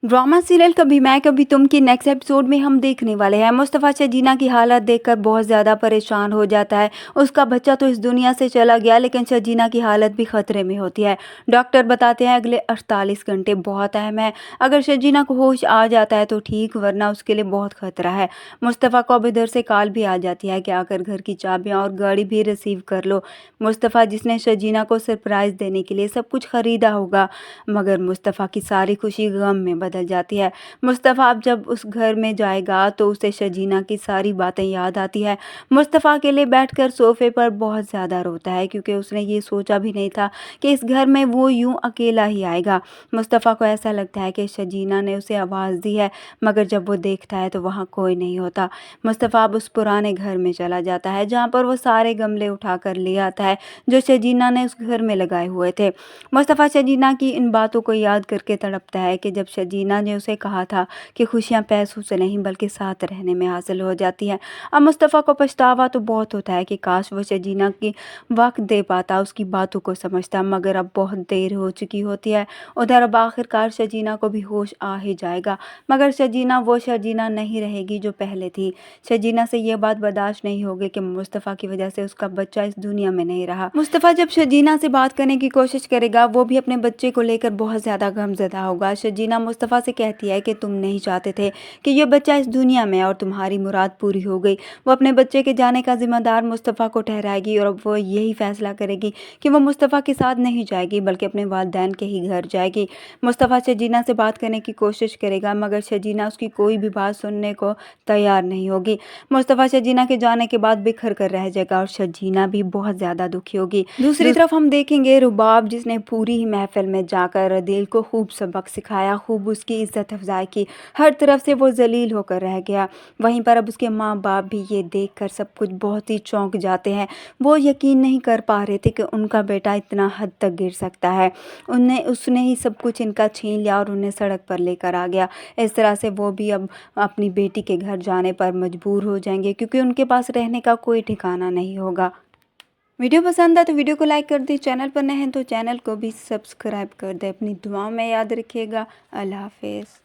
Drama serial कभी मैं कभी तुम की नेक्स्ट एपिसोड में हम देखने वाले हैं। मुस्तफ़ा शजीना की हालत देखकर बहुत ज़्यादा परेशान हो जाता है। उसका बच्चा तो इस दुनिया से चला गया, लेकिन शजीना की हालत भी खतरे में होती है। डॉक्टर बताते हैं अगले 48 घंटे बहुत अहम है। अगर शजीना को होश आ जाता है तो ठीक, वरना उसके लिए बहुत खतरा है। मुस्तफ़ा को अब इधर से कॉल भी आ जाती है कि आकर घर की चाबियाँ और गाड़ी भी रिसीव कर लो। मुस्तफ़ा जिसने शजीना को सरप्राइज़ देने के लिए सब कुछ खरीदा होगा, मगर मुस्तफ़ा की सारी खुशी गम में बदल जाती है। मुस्तफ़ा अब जब उस घर में जाएगा तो उसे शजीना की सारी बातें याद आती है। मुस्तफ़ा अकेले बैठकर सोफे पर बहुत ज़्यादा रोता है, क्योंकि उसने ये सोचा भी नहीं था कि इस घर में वो यूं अकेला ही आएगा। मुस्तफ़ा को ऐसा लगता है कि शजीना ने उसे आवाज़ दी है, मगर जब वो देखता है तो वहाँ कोई नहीं होता। मुस्तफ़ा अब उस पुराने घर में चला जाता है जहाँ पर वो सारे गमले उठा कर ले आता है जो शजीना ने उस घर में लगाए हुए थे। मुस्तफ़ा शजीना की इन बातों को याद करके तड़पता है कि जब शजीना ने उसे कहा था कि खुशियाँ पैसों से नहीं बल्कि साथ रहने में हासिल हो जाती हैं। अब मुस्तफ़ा को पछतावा तो बहुत होता है कि काश वो शजीना की वक्त दे पाता, उसकी बातों को समझता, मगर अब बहुत देर हो चुकी होती है। उधर अब आखिरकार शजीना को भी होश आ ही जाएगा, मगर शजीना वो शजीना नहीं रहेगी जो पहले थी। शजीना से ये बात बर्दाश्त नहीं होगी कि मुस्तफ़ा की वजह से उसका बच्चा इस दुनिया में नहीं रहा। मुस्तफ़ा जब शजीना से बात करने की कोशिश करेगा, वो भी अपने बच्चे को लेकर बहुत ज़्यादा गमज़दा होगा। शजीना मुस्तफ़ा से कहती है कि तुम नहीं चाहते थे कि ये बच्चा इस दुनिया में और तुम्हारी मुराद पूरी हो गई। वो अपने बच्चे के जाने का जिम्मेदार मुस्तफ़ा को ठहराएगी और अब वो यही फैसला करेगी कि वो मुस्तफ़ा के साथ नहीं जाएगी बल्कि अपने वालिदैन के ही घर जाएगी। मुस्तफ़ा शजीना से बात करने की कोशिश करेगा, मगर शजीना उसकी कोई भी बात सुनने को तैयार नहीं होगी। मुस्तफ़ा शजीना के जाने के बाद बिखर कर रह जाएगा और शजीना भी बहुत ज़्यादा दुखी होगी। दूसरी तरफ हम देखेंगे रुबाब, जिसने पूरी ही महफिल में जाकर अदील को खूब सबक सिखाया, खूब उसकी इज्जत अफजाई की। हर तरफ से वो जलील होकर रह गया। वहीं पर अब उसके माँ बाप भी ये देखकर सब कुछ बहुत ही चौंक जाते हैं। वो यकीन नहीं कर पा रहे थे कि उनका बेटा इतना हद तक गिर सकता है। उसने ही सब कुछ इनका छीन लिया और उन्हें सड़क पर लेकर आ गया। इस तरह से वो भी अब अपनी बेटी के घर जाने पर मजबूर हो जाएंगे, क्योंकि उनके पास रहने का कोई ठिकाना नहीं होगा। वीडियो पसंद है तो वीडियो को लाइक कर दें, चैनल पर नए हैं तो चैनल को भी सब्सक्राइब कर दें। अपनी दुआओं में याद रखिएगा। अल्लाह हाफिज़।